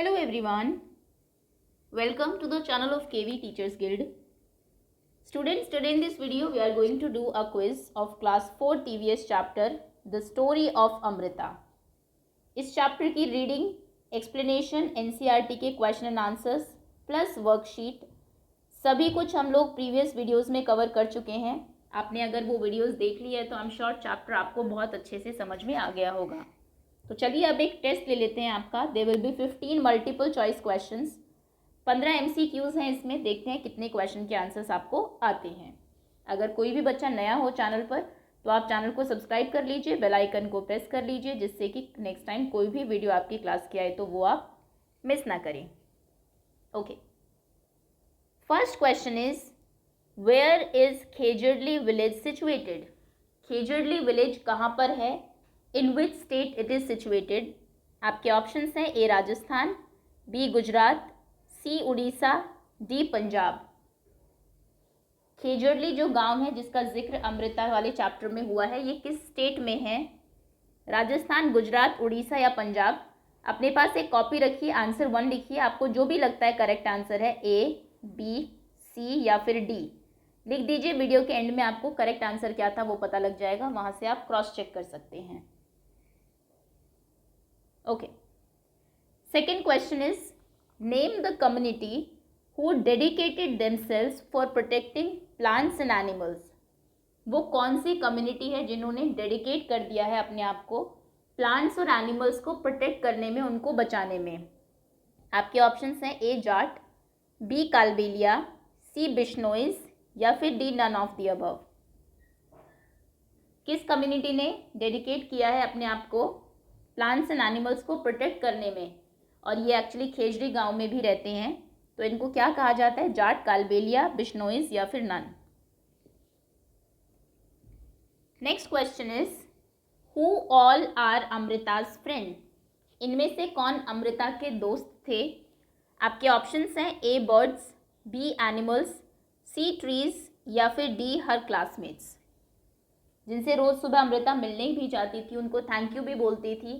Hello everyone, welcome to the channel of KV Teachers Guild. Students, today in this video we are going to do a quiz of class 4 TVS chapter The Story of Amrita. इस chapter की reading, explanation, NCERT के question and answers plus worksheet सभी कुछ हम लोग previous videos में cover कर चुके हैं. आपने अगर वो वीडियोस देख ली है तो आई एम श्योर चैप्टर आपको बहुत अच्छे से समझ में आ गया होगा. तो चलिए अब एक टेस्ट ले लेते हैं आपका. There will be 15 multiple choice questions, 15 MCQs हैं इसमें. देखते हैं कितने क्वेश्चन के आंसर्स आपको आते हैं. अगर कोई भी बच्चा नया हो चैनल पर तो आप चैनल को सब्सक्राइब कर लीजिए, बेल आइकन को प्रेस कर लीजिए, जिससे कि नेक्स्ट टाइम कोई भी वीडियो आपकी क्लास की आए तो वो आप मिस ना करें. Okay, first question is where is Khejarli village situated. Khejarli village कहाँ पर है? In which state it is situated? आपके ऑप्शंस हैं A Rajasthan, B Gujarat, C Orissa, D Punjab. Khejarli जो गांव है जिसका जिक्र अमृता वाले चैप्टर में हुआ है, ये किस स्टेट में है? राजस्थान, गुजरात, उड़ीसा या पंजाब? अपने पास एक कॉपी रखिए, आंसर 1 लिखिए. आपको जो भी लगता है करेक्ट आंसर है, ए, बी, सी या फिर डी, लिख दीजिए. वीडियो के एंड में आपको करेक्ट आंसर क्या था वो पता लग जाएगा, वहाँ से आप क्रॉस चेक कर सकते हैं. Okay, second question is name the community who dedicated themselves for protecting plants and animals. वो कौन सी कम्युनिटी है जिन्होंने डेडिकेट कर दिया है अपने आप को प्लांट्स और एनिमल्स को प्रोटेक्ट करने में, उनको बचाने में? आपके ऑप्शंस हैं A Jat, B Kalbelia, C Bishnois या फिर D none of the above. किस कम्युनिटी ने डेडिकेट किया है अपने आप को प्लांट्स एंड एनिमल्स को प्रोटेक्ट करने में? और ये एक्चुअली खेजड़ी गांव में भी रहते हैं, तो इनको क्या कहा जाता है? जाट, कालबेलिया, बिश्नोइज या फिर none. Next question is who all are Amrita's friend. इनमें से कौन अमृता के दोस्त थे? आपके ऑप्शंस हैं ए बर्ड्स, बी एनिमल्स, सी ट्रीज या फिर डी हर क्लासमेट्स. जिनसे रोज़ सुबह अमृता मिलने भी जाती थी, उनको थैंक यू भी बोलती थी,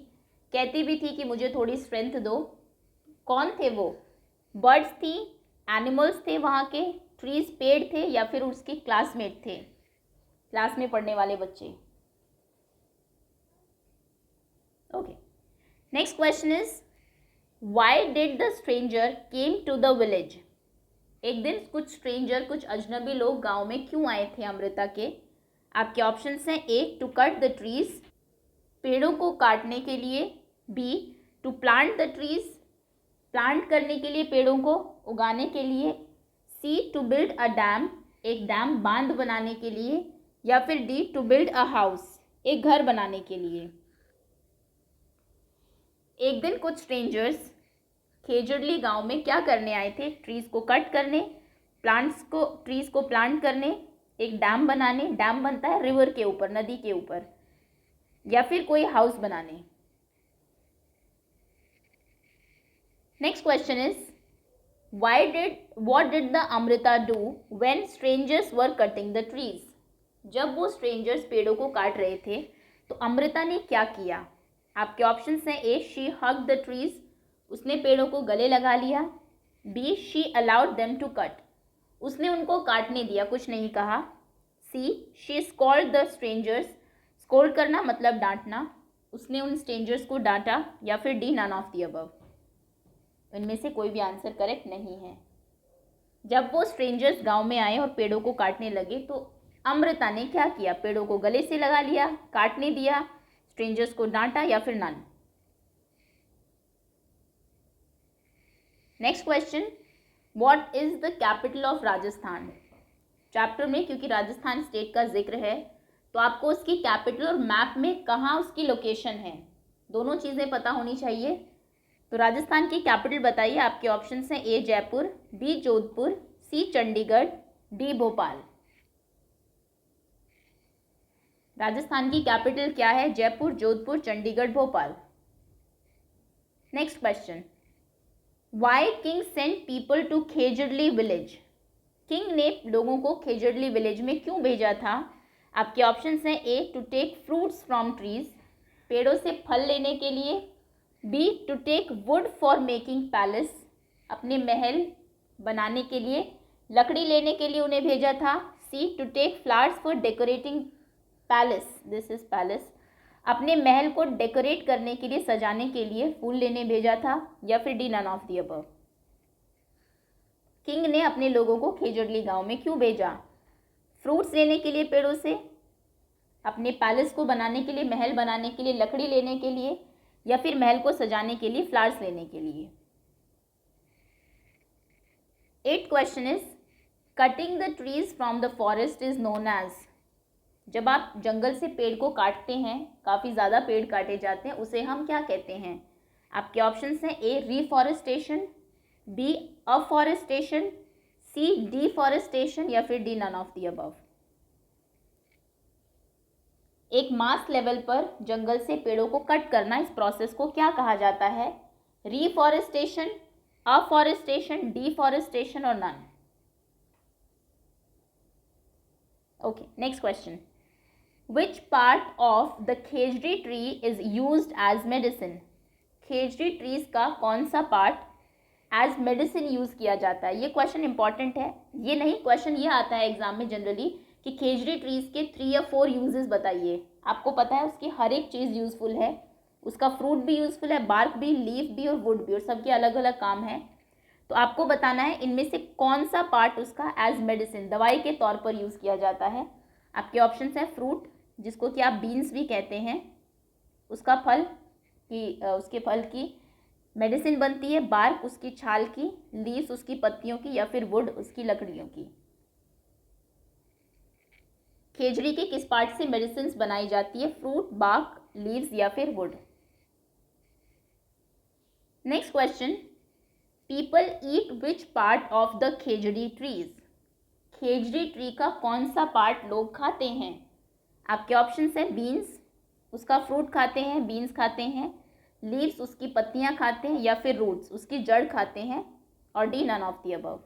कहती भी थी कि मुझे थोड़ी स्ट्रेंथ दो. कौन थे वो? बर्ड्स थी, एनिमल्स थे वहाँ के, ट्रीज पेड़ थे या फिर उसके क्लासमेट थे, क्लास में पढ़ने वाले बच्चे. Okay, next question is why did the stranger came to the village. एक दिन कुछ स्ट्रेंजर, कुछ अजनबी लोग गांव में क्यों आए थे अमृता के? आपके ऑप्शंस हैं A to cut the trees, पेड़ों को काटने के लिए, B to plant the trees, plant करने के लिए, पेड़ों को उगाने के लिए, C to build a dam, एक डैम बांध बनाने के लिए, या फिर D to build a house, एक घर बनाने के लिए. एक दिन कुछ स्ट्रेंजर्स खेजड़ली गांव में क्या करने आए थे? ट्रीज को कट करने, ट्रीज को प्लांट करने, एक डैम बनाने, डैम बनता है रिवर के ऊपर, नदी के ऊपर, या फिर कोई हाउस बनाने. Next question is what did the Amrita do when strangers were cutting the trees. जब वो स्ट्रेंजर्स पेड़ों को काट रहे थे तो अमृता ने क्या किया? आपके ऑप्शंस हैं A she hug the trees, उसने पेड़ों को गले लगा लिया, B she allowed them to cut, उसने उनको काटने दिया, कुछ नहीं कहा, C she scold the strangers, scold करना मतलब डांटना, उसने उन स्ट्रेंजर्स को डांटा, या फिर D none of the above. इनमें से कोई भी आंसर करेक्ट नहीं है. जब वो स्ट्रेंजर्स गांव में आए और पेड़ों को काटने लगे तो अमृता ने क्या किया? पेड़ों को गले से लगा लिया, काटने दिया, स्ट्रेंजर्स को डांटा या फिर none. Next question, what is the capital of Rajasthan. Chapter में क्योंकि राजस्थान स्टेट का जिक्र है तो आपको उसकी कैपिटल और मैप में कहाँ उसकी लोकेशन है, दोनों चीज़ें पता होनी चाहिए. तो राजस्थान की कैपिटल बताइए. आपके ऑप्शंस हैं A Jaipur, B Jodhpur, C Chandigarh, D Bhopal. Rajasthan की कैपिटल क्या है? Jaipur, Jodhpur, Chandigarh, Bhopal. Next question, why king sent people to Khejarli village. King ने लोगों को खेजड़ली विलेज में क्यों भेजा था? आपके ऑप्शंस हैं A to take fruits from trees, पेड़ों से फल लेने के लिए, B to take wood for making palace, अपने महल बनाने के लिए लकड़ी लेने के लिए उन्हें भेजा था। C to take flowers for decorating palace, this is palace, अपने महल को डेकोरेट करने के लिए सजाने के लिए फूल लेने भेजा था। या फिर D none of the above. King ने अपने लोगों को खेजड़ली गांव में क्यों भेजा? फ्रूट्स लेने के लिए पेड़ों से, अपने पैलेस को बनाने के लिए, महल बनाने के लिए लकड़ी लेने के लिए, या फिर महल को सजाने के लिए फ्लावर्स लेने के लिए। 8th question is cutting the trees from the forest is known as, जब आप जंगल से पेड़ को काटते हैं, काफ़ी ज़्यादा पेड़ काटे जाते हैं, उसे हम क्या कहते हैं? आपके ऑप्शंस हैं A reforestation, B afforestation, C deforestation, या फिर D none of the above. एक मास लेवल पर जंगल से पेड़ों को कट करना, इस प्रोसेस को क्या कहा जाता है? रीफॉरेस्टेशन, अफॉरेस्टेशन, डिफॉरेस्टेशन और none. Okay, next question, which part of the Khejri tree is used as medicine, Khejri trees का कौन सा पार्ट एज मेडिसिन यूज किया जाता है? ये क्वेश्चन इंपॉर्टेंट है। ये नहीं, क्वेश्चन ये आता है एग्जाम में जनरली कि खेजड़ी ट्रीज के 3 या 4 यूजेस बताइए। आपको पता है उसकी हर एक चीज़ यूजफुल है, उसका फ्रूट भी यूजफुल है, बार्क भी, लीफ भी और वुड भी, और सबके अलग अलग काम है। तो आपको बताना है इनमें से कौन सा पार्ट उसका एज मेडिसिन, दवाई के तौर पर यूज़ किया जाता है। आपके ऑप्शंस हैं फ्रूट, जिसको कि आप बीन्स भी कहते हैं, उसका फल की, उसके फल की मेडिसिन बनती है, बार्क उसकी छाल की, लीव्स उसकी पत्तियों की, या फिर वुड उसकी लकड़ियों की। खेजड़ी के किस पार्ट से मेडिसिन बनाई जाती है? फ्रूट, बार्क, लीव्स या फिर wood. Next question, people eat which part of the Khejri trees, Khejri tree का कौन सा पार्ट लोग खाते हैं? आपके ऑप्शंस हैं बीन्स, उसका फ्रूट खाते हैं, बीन्स खाते हैं, लीव्स उसकी पत्तियां खाते हैं, या फिर रूट्स उसकी जड़ खाते हैं, और D none of the above.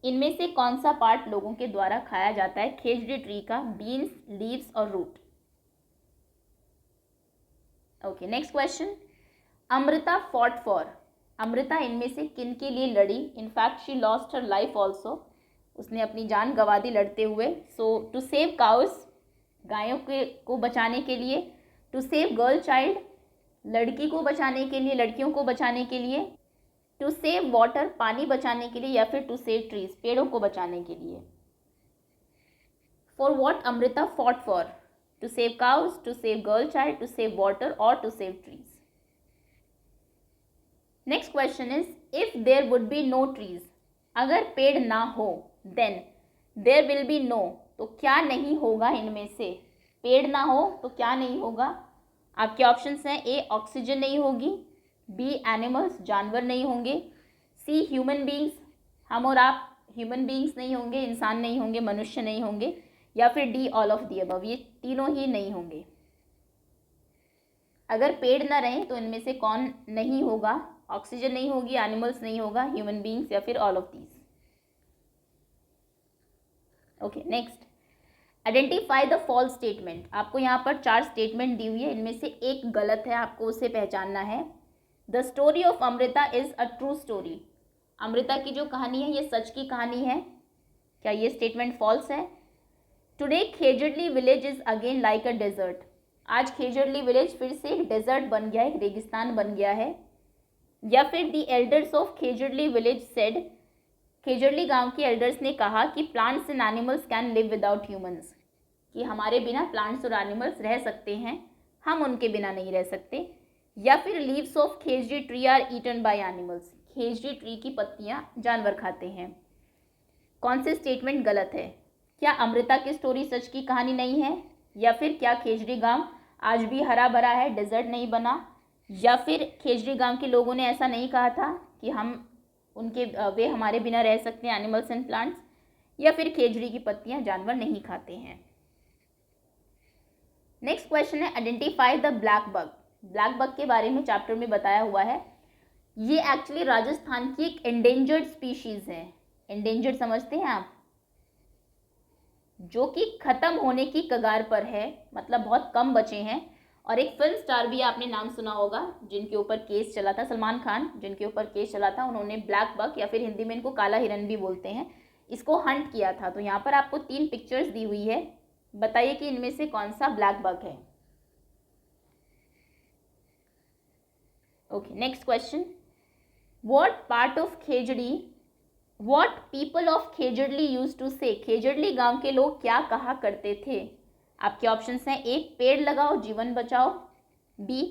इनमें से कौन सा पार्ट लोगों के द्वारा खाया जाता है खेजड़ी ट्री का? बीन्स, लीव्स और root. Okay, next question, Amrita fought for, Amrita इनमें से किन के लिए लड़ी? In fact she lost her life also, उसने अपनी जान गंवा दी लड़ते हुए। सो टू सेव काउस, गायों के को बचाने के लिए, टू सेव गर्ल चाइल्ड, लड़की को बचाने के लिए, लड़कियों को बचाने के लिए, टू सेव वाटर, पानी बचाने के लिए, या फिर टू सेव ट्रीज, पेड़ों को बचाने के लिए। For what Amrita fought for? To save cows, to save girl child, to save water और to save trees. Next question is if there would be no trees, अगर पेड़ ना हो, then there will be no, तो क्या नहीं होगा इनमें से? पेड़ ना हो तो क्या नहीं होगा? आपके ऑप्शंस हैं ए ऑक्सीजन नहीं होगी, बी एनिमल्स, जानवर नहीं होंगे, सी ह्यूमन बींग्स, हम और आप ह्यूमन बींग्स नहीं होंगे, इंसान नहीं होंगे, मनुष्य नहीं होंगे, या फिर D all of the above, ये तीनों ही नहीं होंगे। अगर पेड़ ना रहें तो इनमें से कौन नहीं होगा? ऑक्सीजन नहीं होगी, एनिमल्स नहीं होगा, ह्यूमन बींग्स, या फिर all of these. Okay, next, identify the false statement. आपको यहाँ पर 4 स्टेटमेंट दी हुई है, इनमें से एक गलत है, आपको उसे पहचानना है। The story of Amrita is a true story, Amrita की जो कहानी है ये सच की कहानी है, क्या ये स्टेटमेंट फॉल्स है? Today Khejarli village is again like a desert, आज खेजड़ली विलेज फिर से एक डेजर्ट बन गया है, एक रेगिस्तान बन गया है। या फिर the elders of Khejarli village said, Khejarli गांव के एल्डर्स ने कहा कि plants and animals can live without humans, कि हमारे बिना प्लांट्स और एनिमल्स रह सकते हैं, हम उनके बिना नहीं रह सकते। या फिर leaves of Khejri tree are eaten by animals, Khejri tree की पत्तियां जानवर खाते हैं। कौन से स्टेटमेंट गलत है? क्या अमृता की स्टोरी सच की कहानी नहीं है? या फिर क्या खेजड़ी गांव आज भी हरा भरा है, डेजर्ट नहीं बना? या फिर खेजड़ी गांव के लोगों ने ऐसा नहीं कहा था कि वे हमारे बिना रह सकते हैं, एनिमल्स एंड प्लांट्स? या फिर खेजड़ी की पत्तियां जानवर नहीं खाते हैं? नेक्स्ट क्वेश्चन है identify the black bug. Black bug के बारे में चैप्टर में बताया हुआ है, ये एक्चुअली राजस्थान की एक एंडेंजर्ड स्पीशीज है। एंडेंजर्ड समझते हैं आप? जो कि खत्म होने की कगार पर है, मतलब बहुत कम बचे हैं, और एक फिल्म स्टार भी आपने नाम सुना होगा जिनके ऊपर केस चला था, सलमान खान, जिनके ऊपर केस चला था। उन्होंने ब्लैक बक या फिर हिंदी में इनको काला हिरन भी बोलते हैं, इसको हंट किया था। तो यहाँ पर आपको 3 पिक्चर्स दी हुई है, बताइए कि इनमें से कौन सा ब्लैक बक है। Okay, next question, what part of Khejri, what people of Khejarli use to say, Khejarli गांव के लोग क्या कहा करते थे। आपके ऑप्शंस हैं, ए पेड़ लगाओ जीवन बचाओ, बी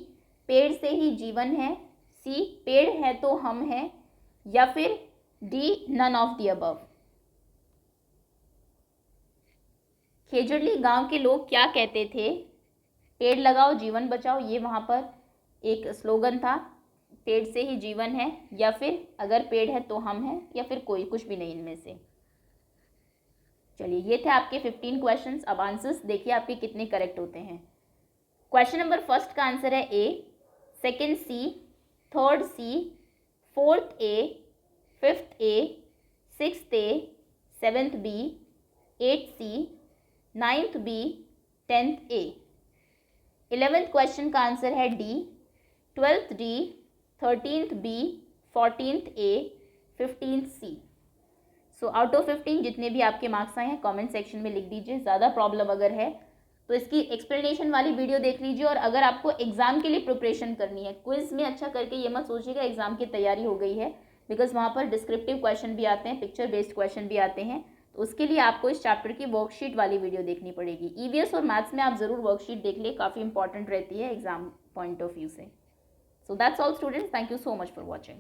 पेड़ से ही जीवन है, सी पेड़ है तो हम हैं, या फिर D none of the above. Khejarli गांव के लोग क्या कहते थे, पेड़ लगाओ जीवन बचाओ, ये वहाँ पर एक स्लोगन था, पेड़ से ही जीवन है, या फिर अगर पेड़ है तो हम हैं, या फिर कोई, कुछ भी नहीं इनमें से। चलिए, ये थे आपके 15 क्वेश्चंस। अब आंसर्स देखिए आपके कितने करेक्ट होते हैं। क्वेश्चन नंबर फर्स्ट का आंसर है A, second C, third C, fourth A, fifth A, sixth A, seventh B, eighth C, ninth B, 10th A. 11th question का आंसर है D, 12th D, 13th B, 14th A, 15th C. So out of 15 जितने भी आपके marks आए हैं comment section में लिख दीजिए। ज़्यादा प्रॉब्लम अगर है तो इसकी एक्सप्लेनेशन वाली वीडियो देख लीजिए। और अगर आपको एग्जाम के लिए प्रिपरेशन करनी है, क्विज में अच्छा करके ये मत सोचिएगा एग्जाम की तैयारी हो गई है, बिकॉज वहाँ पर डिस्क्रिप्टिव क्वेश्चन भी आते हैं, पिक्चर बेस्ड क्वेश्चन भी आते हैं। तो उसके लिए आपको इस चैप्टर की वर्कशीट वाली वीडियो देखनी पड़ेगी। ईवीएस और मैथ्स में आप ज़रूर वर्कशीट देख लिए, काफ़ी इंपॉर्टेंट रहती है एग्जाम पॉइंट ऑफ व्यू से। So that's all students, thank you so much for watching.